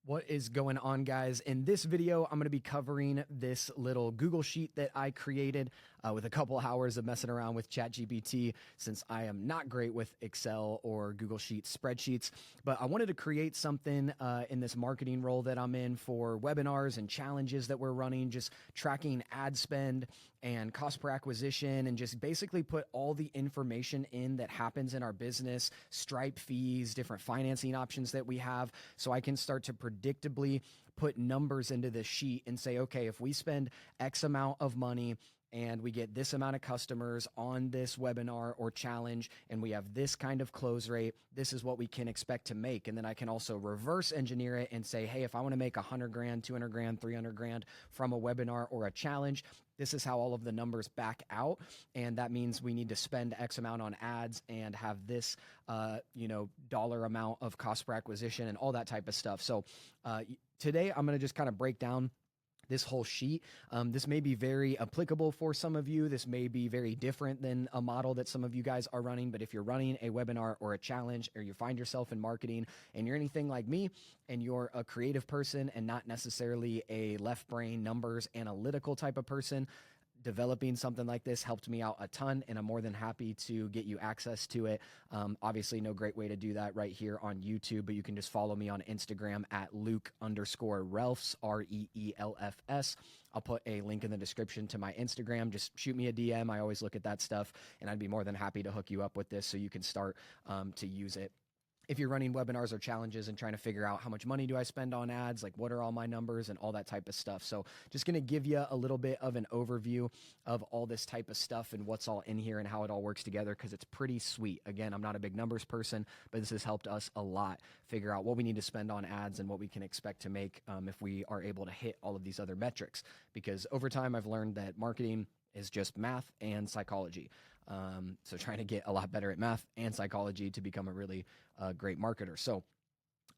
What is going on, guys? In this video, I'm going to be covering this little Google Sheet that I created with a couple hours of messing around with ChatGPT, since I am not great with Excel or Google Sheets spreadsheets. But I wanted to create something in this marketing role that I'm in for webinars and challenges that we're running, just tracking ad spend and cost per acquisition, and just basically put all the information in that happens in our business, Stripe fees, different financing options that we have, so I can start to predictably put numbers into this sheet and say, okay, if we spend X amount of money and we get this amount of customers on this webinar or challenge, and we have this kind of close rate, this is what we can expect to make. And then I can also reverse engineer it and say, hey, if I want to make 100 grand, 200 grand, 300 grand from a webinar or a challenge, this is how all of the numbers back out. And that means we need to spend X amount on ads and have this, dollar amount of cost per acquisition and all that type of stuff. So today I'm going to just kind of break down this whole sheet. This may be very applicable for some of you. This may be very different than a model that some of you guys are running. But if you're running a webinar or a challenge, or you find yourself in marketing and you're anything like me and you're a creative person and not necessarily a left brain numbers analytical type of person, developing something like this helped me out a ton, and I'm more than happy to get you access to it. Obviously, no great way to do that right here on YouTube, but you can just follow me on Instagram at Luke_Relfs, REELFS. I'll put a link in the description to my Instagram. Just shoot me a DM. I always look at that stuff, and I'd be more than happy to hook you up with this so you can start to use it. If you're running webinars or challenges and trying to figure out how much money do I spend on ads, like what are all my numbers and all that type of stuff. So just going to give you a little bit of an overview of all this type of stuff and what's all in here and how it all works together, because it's pretty sweet. Again, I'm not a big numbers person, but this has helped us a lot figure out what we need to spend on ads and what we can expect to make if we are able to hit all of these other metrics. Because over time, I've learned that marketing is just math and psychology. So trying to get a lot better at math and psychology to become a really great marketer. So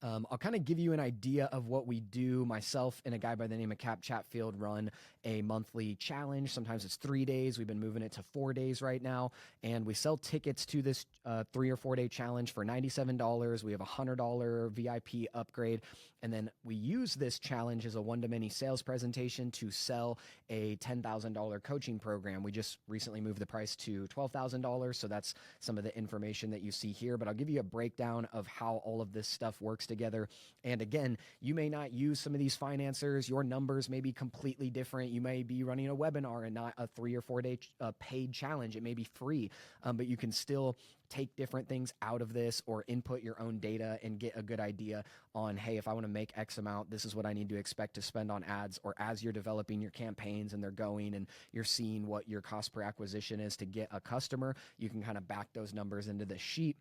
I'll kind of give you an idea of what we do. Myself and a guy by the name of Cap Chatfield run a monthly challenge. Sometimes it's 3 days. We've been moving it to 4 days right now. And we sell tickets to this 3 or 4 day challenge for $97. We have a $100 VIP upgrade. And then we use this challenge as a one-to-many sales presentation to sell a $10,000 coaching program. We just recently moved the price to $12,000. So that's some of the information that you see here. But I'll give you a breakdown of how all of this stuff works together. And again, you may not use some of these financiers. Your numbers may be completely different. You may be running a webinar and not a 3 or 4 day paid challenge. It may be free, but you can still take different things out of this or input your own data and get a good idea on, hey, if I want to make X amount, this is what I need to expect to spend on ads. Or as you're developing your campaigns and they're going and you're seeing what your cost per acquisition is to get a customer, you can kind of back those numbers into the sheet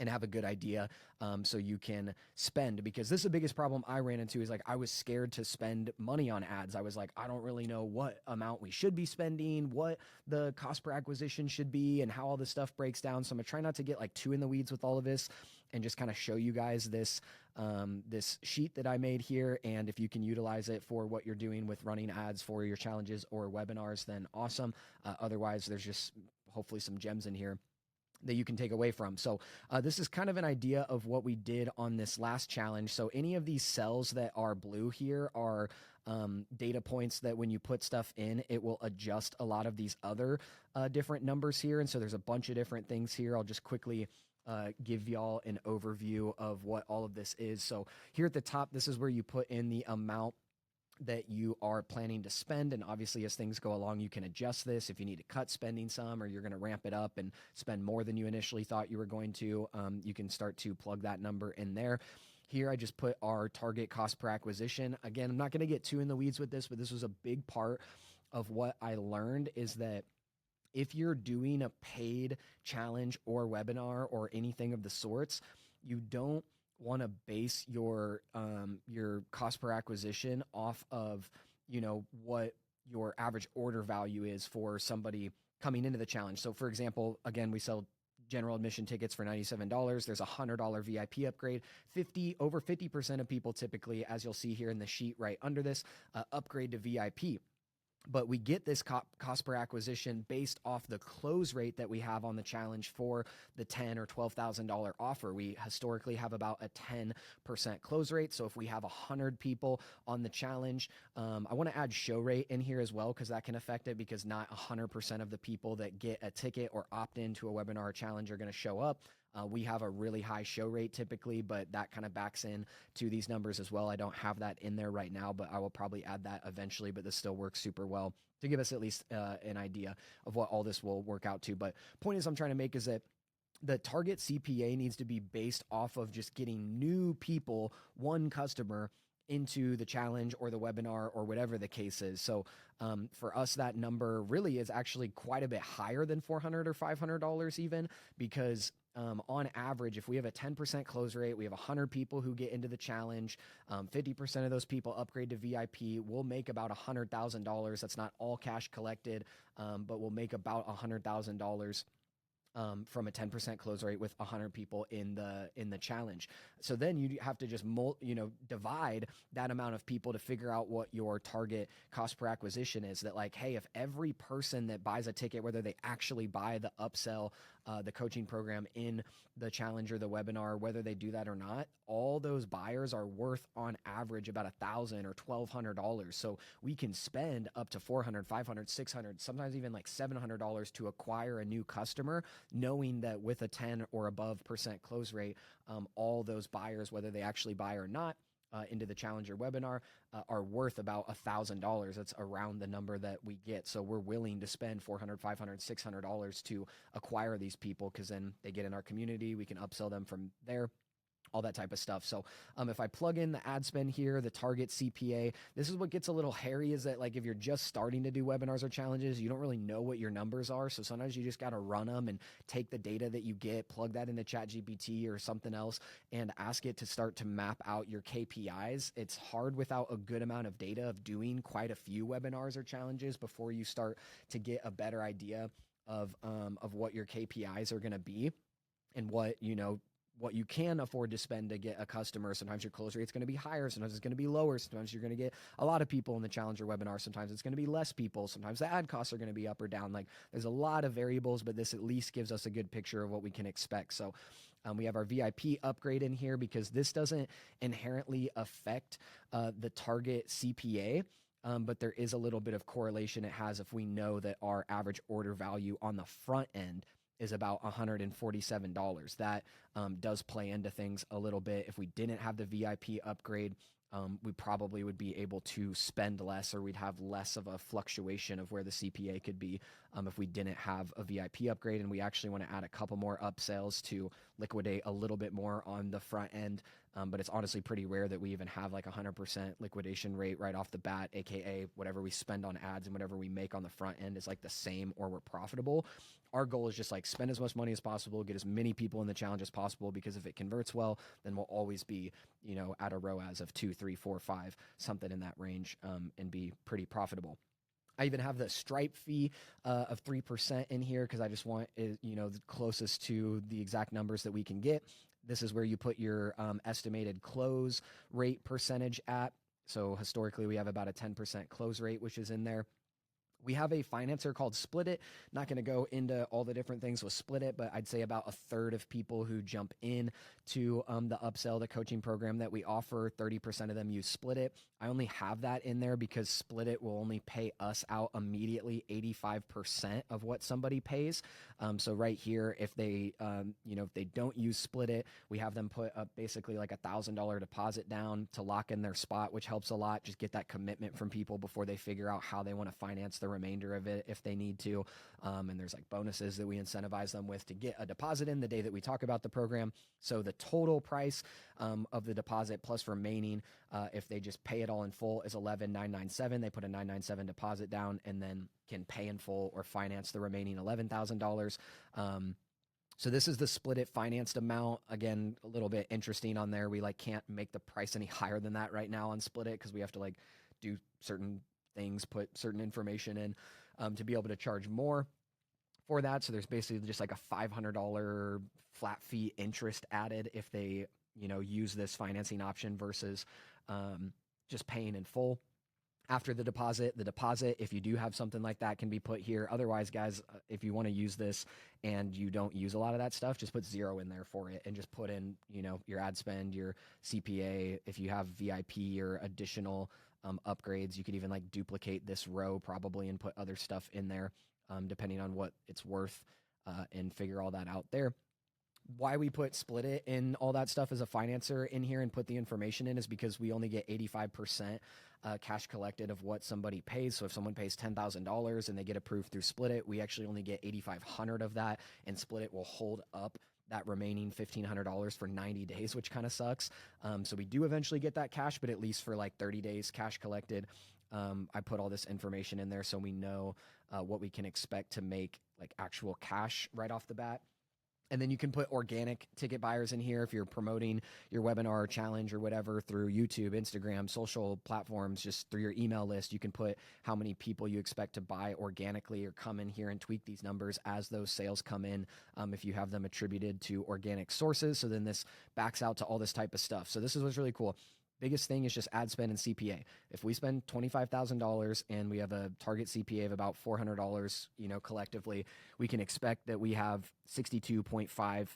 and have a good idea so you can spend. Because this is the biggest problem I ran into, is like I was scared to spend money on ads. I was like, I don't really know what amount we should be spending, what the cost per acquisition should be, and how all this stuff breaks down. So I'm gonna try not to get like too in the weeds with all of this and just kind of show you guys this this sheet that I made here. And if you can utilize it for what you're doing with running ads for your challenges or webinars, then awesome. Otherwise, there's just hopefully some gems in here that you can take away from. So this is kind of an idea of what we did on this last challenge. So any of these cells that are blue here are data points that when you put stuff in, it will adjust a lot of these other different numbers here. And so there's a bunch of different things here. I'll just quickly give y'all an overview of what all of this is. So here at the top, this is where you put in the amount that you are planning to spend. And obviously, as things go along, you can adjust this if you need to cut spending some, or you're going to ramp it up and spend more than you initially thought you were going to. You can start to plug that number in there. Here, I just put our target cost per acquisition. Again, I'm not going to get too in the weeds with this, but this was a big part of what I learned, is that if you're doing a paid challenge or webinar or anything of the sorts, you don't want to base your cost per acquisition off of, what your average order value is for somebody coming into the challenge. So for example, again, we sell general admission tickets for $97. There's a $100 VIP upgrade. Over 50% of people typically, as you'll see here in the sheet right under this, upgrade to VIP. but we get this cost per acquisition based off the close rate that we have on the challenge for the $10,000 or $12,000 offer. We historically have about a 10% close rate. So if we have 100 people on the challenge, I want to add show rate in here as well, because that can affect it, because not 100% of the people that get a ticket or opt into a webinar or challenge are going to show up. We have a really high show rate typically, but that kind of backs in to these numbers as well. I don't have that in there right now, but I will probably add that eventually, but this still works super well to give us at least an idea of what all this will work out to. But point is I'm trying to make is that the target CPA needs to be based off of just getting new people, one customer, into the challenge or the webinar or whatever the case is. So for us, that number really is actually quite a bit higher than $400 or $500 even, because on average, if we have a 10% close rate, we have 100 people who get into the challenge, 50% of those people upgrade to VIP, we'll make about $100,000. That's not all cash collected, but we'll make about $100,000 from a 10% close rate with 100 people in the challenge. So then you have to just divide that amount of people to figure out what your target cost per acquisition is. That like, hey, if every person that buys a ticket, whether they actually buy the upsell, the coaching program in the challenge or the webinar, whether they do that or not, all those buyers are worth on average about $1,000 or $1,200. So we can spend up to $400, $500, $600, sometimes even like $700 to acquire a new customer, knowing that with a 10 or above percent close rate, all those buyers, whether they actually buy or not, into the Challenger webinar are worth about $1,000. That's around the number that we get. So we're willing to spend $400, $500, $600 to acquire these people, because then they get in our community. We can upsell them from there, all that type of stuff. So if I plug in the ad spend here, the target CPA, this is what gets a little hairy, is that like if you're just starting to do webinars or challenges, you don't really know what your numbers are. So sometimes you just got to run them and take the data that you get, plug that into ChatGPT or something else, and ask it to start to map out your KPIs. It's hard without a good amount of data of doing quite a few webinars or challenges before you start to get a better idea of what your KPIs are going to be and what you can afford to spend to get a customer. Sometimes your close rate is going to be higher. Sometimes it's going to be lower. Sometimes you're going to get a lot of people in the Challenger webinar. Sometimes it's going to be less people. Sometimes the ad costs are going to be up or down. Like there's a lot of variables, but this at least gives us a good picture of what we can expect. So we have our VIP upgrade in here because this doesn't inherently affect the target CPA. But there is a little bit of correlation it has if we know that our average order value on the front end is about $147. That does play into things a little bit. If we didn't have the VIP upgrade, we probably would be able to spend less, or we'd have less of a fluctuation of where the CPA could be if we didn't have a VIP upgrade. And we actually want to add a couple more upsells to liquidate a little bit more on the front end. But it's honestly pretty rare that we even have like 100% liquidation rate right off the bat, aka whatever we spend on ads and whatever we make on the front end is like the same, or we're profitable. Our goal is just like spend as much money as possible, get as many people in the challenge as possible, because if it converts well, then we'll always be, at a ROAS of 2, 3, 4, 5, something in that range, and be pretty profitable. I even have the Stripe fee of 3% in here because I just want it, the closest to the exact numbers that we can get. This is where you put your estimated close rate percentage at. So historically, we have about a 10% close rate, which is in there. We have a financer called Split It. Not going to go into all the different things with Split It, but I'd say about a third of people who jump in to the upsell, the coaching program that we offer, 30% of them use Split It. I only have that in there because Split It will only pay us out immediately 85% of what somebody pays. So right here, if they, if they don't use Split It, we have them put up basically like $1,000 deposit down to lock in their spot, which helps a lot. Just get that commitment from people before they figure out how they want to finance the remainder of it if they need to. And there's like bonuses that we incentivize them with to get a deposit in the day that we talk about the program. So the total price of the deposit plus remaining, if they just pay it all in full, is $11,997. They put a $997 deposit down and then can pay in full or finance the remaining $11,000. So this is the Split It financed amount. Again, a little bit interesting on there. We can't make the price any higher than that right now on Split It because we have to do certain things, put certain information in to be able to charge more for that. So there's basically just like a $500 flat fee interest added if they, use this financing option versus just paying in full. After the deposit, if you do have something like that, can be put here. Otherwise, guys, if you want to use this and you don't use a lot of that stuff, just put 0 in there for it and just put in, your ad spend, your CPA. If you have VIP or additional upgrades, you could even like duplicate this row probably and put other stuff in there, depending on what it's worth, and figure all that out there. Why we put split it and all that stuff as a financer in here and put the information in is because we only get 85% cash collected of what somebody pays. So if someone pays $10,000 and they get approved through Split It, we actually only get 8,500 of that, and Split It will hold up that remaining $1,500 for 90 days, which kind of sucks. So we do eventually get that cash, but at least for like 30 days cash collected. I put all this information in there so we know what we can expect to make like actual cash right off the bat. And then you can put organic ticket buyers in here if you're promoting your webinar or challenge or whatever through YouTube, Instagram, social platforms, just through your email list. You can put how many people you expect to buy organically or come in here and tweak these numbers as those sales come in, if you have them attributed to organic sources. So then this backs out to all this type of stuff. So this is what's really cool. Biggest thing is just ad spend and CPA. If we spend $25,000 and we have a target CPA of about $400, collectively, we can expect that we have 62.5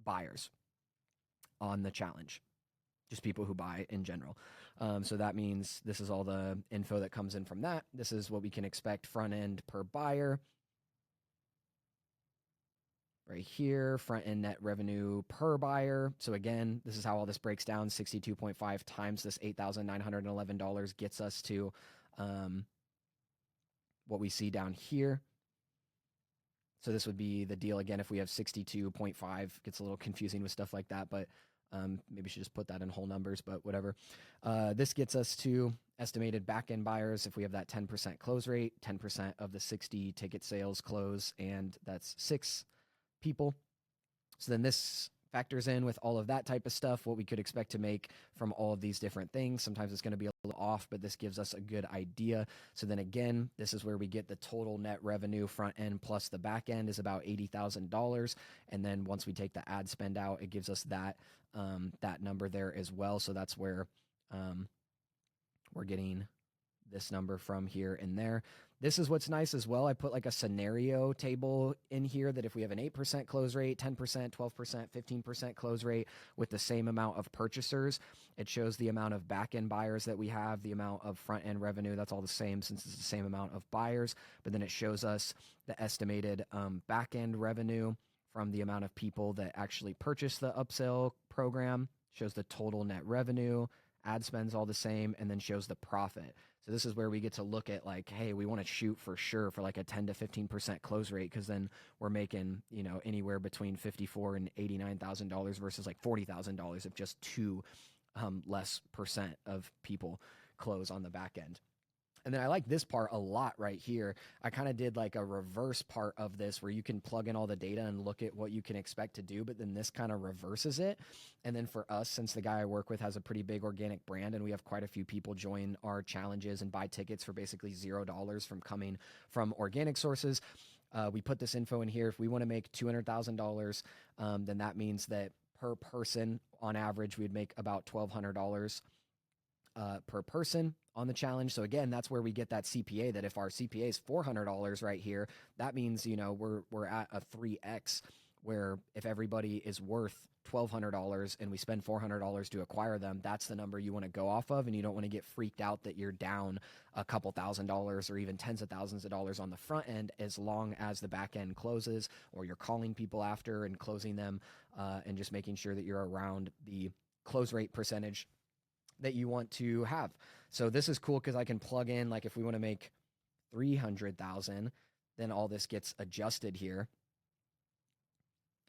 buyers on the challenge, just people who buy in general. So that means this is all the info that comes in from that. This is what we can expect front end per buyer. Right here, front end net revenue per buyer. So again, this is how all this breaks down. 62.5 times this $8,911 gets us to what we see down here. So this would be the deal again if we have 62.5. Gets a little confusing with stuff like that, but maybe we should just put that in whole numbers, but whatever. This gets us to estimated back-end buyers. If we have that 10% close rate, 10% of the 60 ticket sales close, and that's 6 people. So then this factors in with all of that type of stuff, what we could expect to make from all of these different things. Sometimes it's going to be a little off, but this gives us a good idea. So then again, this is where we get the total net revenue front end plus the back end is about $80,000. And then once we take the ad spend out, it gives us that number there as well. So that's where we're getting this number from here and there. This is what's nice as well. I put like a scenario table in here that if we have an 8% close rate, 10%, 12%, 15% close rate with the same amount of purchasers, it shows the amount of back-end buyers that we have, the amount of front-end revenue. That's all the same since it's the same amount of buyers. But then it shows us the estimated back-end revenue from the amount of people that actually purchase the upsell program, shows the total net revenue, ad spend's all the same, and then shows the profit. So this is where we get to look at like, hey, we want to shoot for sure for like a 10 to 15% close rate, because then we're making, anywhere between $54,000 and $89,000 versus like $40,000 if just 2 less percent of people close on the back end. And then I like this part a lot right here. I kind of did like a reverse part of this where you can plug in all the data and look at what you can expect to do, but then this kind of reverses it. And then for us, since the guy I work with has a pretty big organic brand and we have quite a few people join our challenges and buy tickets for basically $0 from coming from organic sources, we put this info in here. If we want to make $200,000, then that means that per person, on average, we'd make about $1,200 per person on the challenge. So again, that's where we get that CPA, that if our CPA is $400 right here, that means, we're at a 3X, where if everybody is worth $1,200 and we spend $400 to acquire them, that's the number you want to go off of. And you don't want to get freaked out that you're down a couple $1,000s or even tens of thousands of dollars on the front end, as long as the back end closes, or you're calling people after and closing them, and just making sure that you're around the close rate percentage that you want to have. So this is cool because I can plug in, like if we want to make 300,000, then all this gets adjusted here.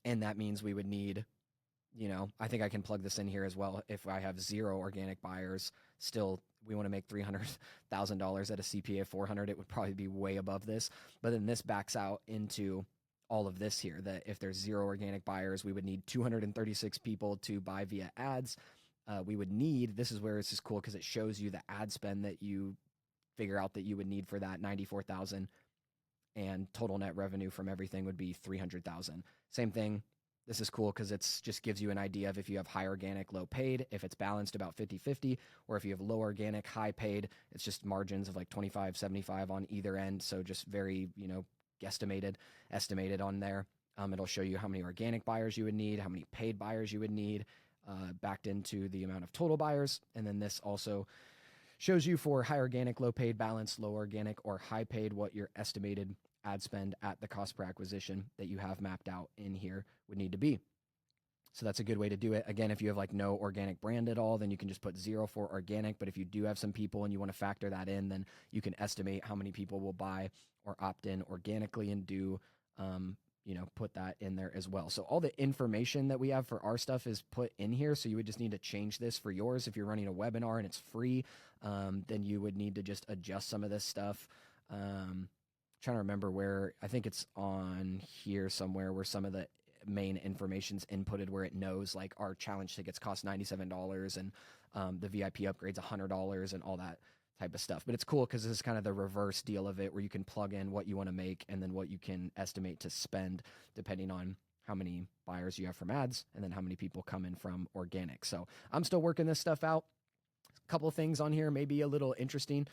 And that means we would need, I think I can plug this in here as well. If I have 0 organic buyers, still we want to make $300,000 at a CPA of 400, it would probably be way above this. But then this backs out into all of this here, that if there's 0 organic buyers, we would need 236 people to buy via ads. We would need, this is where it's just cool because it shows you the ad spend that you figure out that you would need for that 94,000, and total net revenue from everything would be 300,000. Same thing This is cool because it's just gives you an idea of if you have high organic, low paid, if it's balanced about 50-50, or if you have low organic, high paid, it's just margins of like 25-75 on either end. So just very, estimated on there. It'll show you how many organic buyers you would need, how many paid buyers you would need, backed into the amount of total buyers. And then this also shows you for high organic, low paid, balanced, low organic, or high paid, what your estimated ad spend at the cost per acquisition that you have mapped out in here would need to be. So that's a good way to do it. Again, if you have like no organic brand at all, then you can just put 0 for organic. But if you do have some people and you want to factor that in, then you can estimate how many people will buy or opt in organically and do, put that in there as well. So all the information that we have for our stuff is put in here. So you would just need to change this for yours. If you're running a webinar and it's free, then you would need to just adjust some of this stuff. Trying to remember where, I think it's on here somewhere where some of the main information's inputted, where it knows like our challenge tickets cost $97 and the VIP upgrades $100 and all that type of stuff. But it's cool because this is kind of the reverse deal of it, where you can plug in what you want to make and then what you can estimate to spend depending on how many buyers you have from ads and then how many people come in from organic. So I'm still working this stuff out. A couple of things on here may be a little interesting,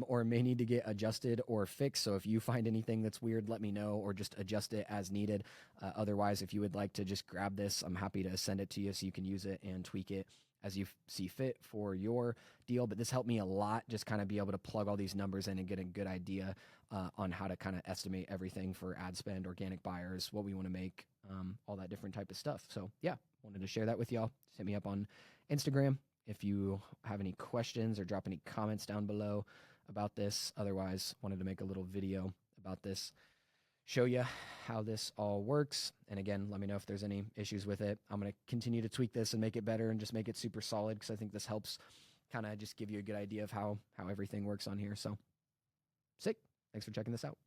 or may need to get adjusted or fixed. So if you find anything that's weird, let me know, or just adjust it as needed. Otherwise, if you would like to just grab this, I'm happy to send it to you so you can use it and tweak it as you see fit for your deal. But this helped me a lot, just kind of be able to plug all these numbers in and get a good idea on how to kind of estimate everything for ad spend, organic buyers, what we want to make, all that different type of stuff. So yeah, wanted to share that with y'all. Just hit me up on Instagram if you have any questions, or drop any comments down below about this. Otherwise, wanted to make a little video about this, show you how this all works. And again, let me know if there's any issues with it. I'm going to continue to tweak this and make it better and just make it super solid, because I think this helps kind of just give you a good idea of how everything works on here. So sick. Thanks for checking this out.